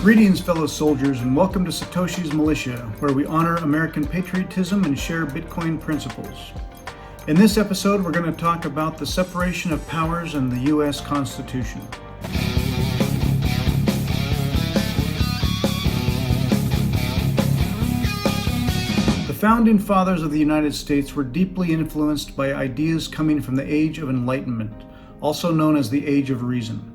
Greetings, fellow soldiers, and welcome to Satoshi's Militia, where we honor American patriotism and share Bitcoin principles. In this episode, we're going to talk about the separation of powers in the U.S. Constitution. The Founding Fathers of the United States were deeply influenced by ideas coming from the Age of Enlightenment, also known as the Age of Reason.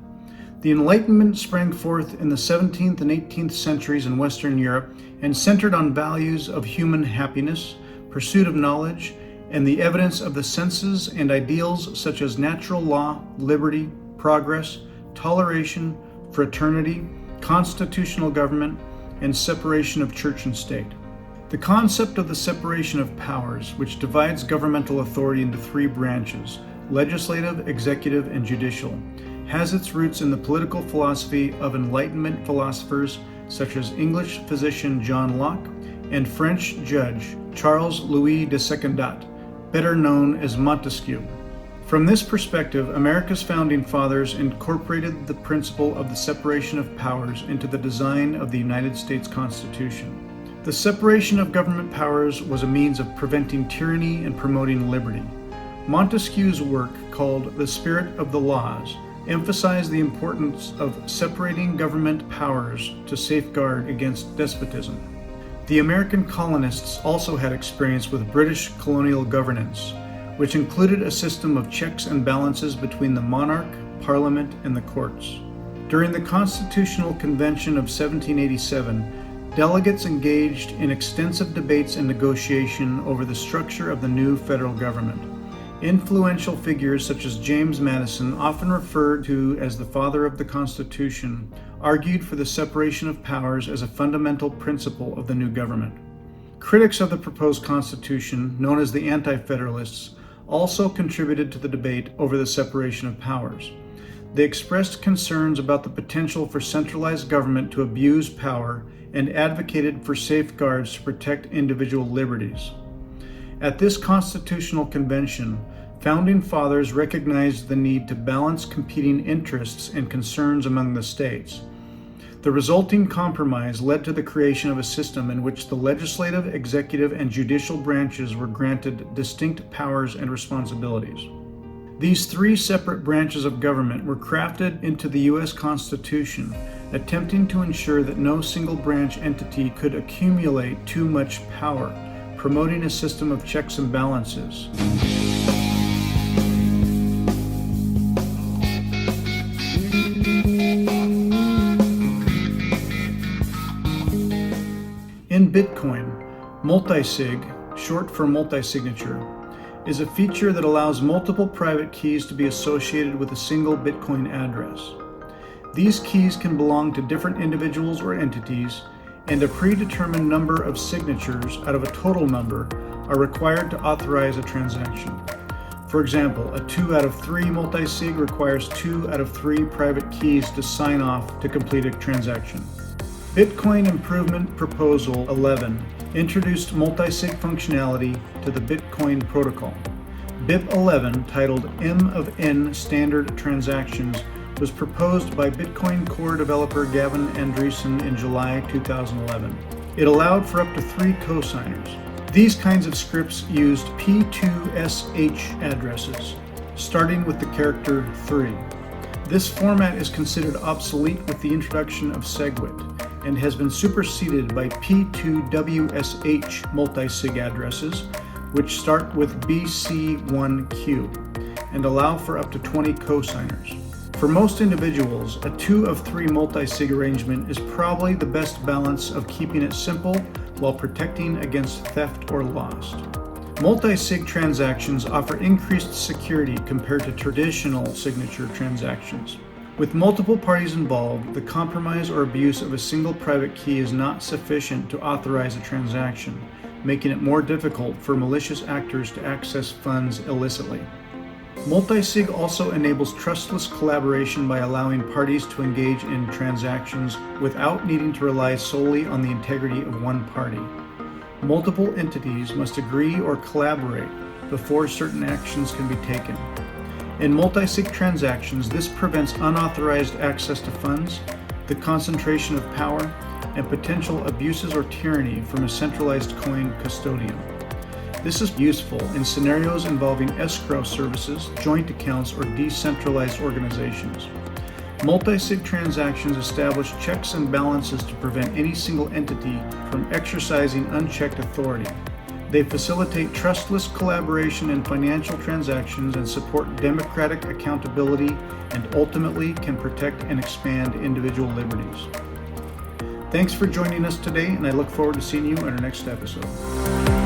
The Enlightenment sprang forth in the 17th and 18th centuries in Western Europe and centered on values of human happiness, pursuit of knowledge, and the evidence of the senses and ideals such as natural law, liberty, progress, toleration, fraternity, constitutional government, and separation of church and state. The concept of the separation of powers, which divides governmental authority into three branches, legislative, executive, and judicial, has its roots in the political philosophy of Enlightenment philosophers such as English physician John Locke and French judge Charles Louis de Secondat, better known as Montesquieu. From this perspective, America's founding fathers incorporated the principle of the separation of powers into the design of the United States Constitution. The separation of government powers was a means of preventing tyranny and promoting liberty. Montesquieu's work, called The Spirit of the Laws, emphasized the importance of separating government powers to safeguard against despotism. The American colonists also had experience with British colonial governance, which included a system of checks and balances between the monarch, parliament, and the courts. During the Constitutional Convention of 1787, delegates engaged in extensive debates and negotiation over the structure of the new federal government. Influential figures such as James Madison, often referred to as the father of the Constitution, argued for the separation of powers as a fundamental principle of the new government. Critics of the proposed Constitution, known as the Anti-Federalists, also contributed to the debate over the separation of powers. They expressed concerns about the potential for centralized government to abuse power and advocated for safeguards to protect individual liberties. At this Constitutional Convention, Founding Fathers recognized the need to balance competing interests and concerns among the states. The resulting compromise led to the creation of a system in which the legislative, executive, and judicial branches were granted distinct powers and responsibilities. These three separate branches of government were crafted into the U.S. Constitution, attempting to ensure that no single branch entity could accumulate too much power, promoting a system of checks and balances. In Bitcoin, Multisig, short for multi-signature, is a feature that allows multiple private keys to be associated with a single Bitcoin address. These keys can belong to different individuals or entities, and a predetermined number of signatures out of a total number are required to authorize a transaction. For example, a 2 out of 3 multisig requires 2 out of 3 private keys to sign off to complete a transaction. Bitcoin Improvement Proposal 11 introduced multisig functionality to the Bitcoin protocol. BIP 11, titled M of N Standard Transactions, was proposed by Bitcoin core developer Gavin Andreessen in July 2011. It allowed for up to 3 cosigners. These kinds of scripts used P2SH addresses, starting with the character 3. This format is considered obsolete with the introduction of SegWit and has been superseded by P2WSH multisig addresses, which start with BC1Q and allow for up to 20 cosigners. For most individuals, a 2 of 3 multisig arrangement is probably the best balance of keeping it simple while protecting against theft or loss. Multisig transactions offer increased security compared to traditional signature transactions. With multiple parties involved, the compromise or abuse of a single private key is not sufficient to authorize a transaction, making it more difficult for malicious actors to access funds illicitly. Multisig also enables trustless collaboration by allowing parties to engage in transactions without needing to rely solely on the integrity of one party. Multiple entities must agree or collaborate before certain actions can be taken. In multisig transactions, this prevents unauthorized access to funds, the concentration of power, and potential abuses or tyranny from a centralized coin custodian. This is useful in scenarios involving escrow services, joint accounts, or decentralized organizations. Multisig transactions establish checks and balances to prevent any single entity from exercising unchecked authority. They facilitate trustless collaboration in financial transactions and support democratic accountability, and ultimately can protect and expand individual liberties. Thanks for joining us today, and I look forward to seeing you in our next episode.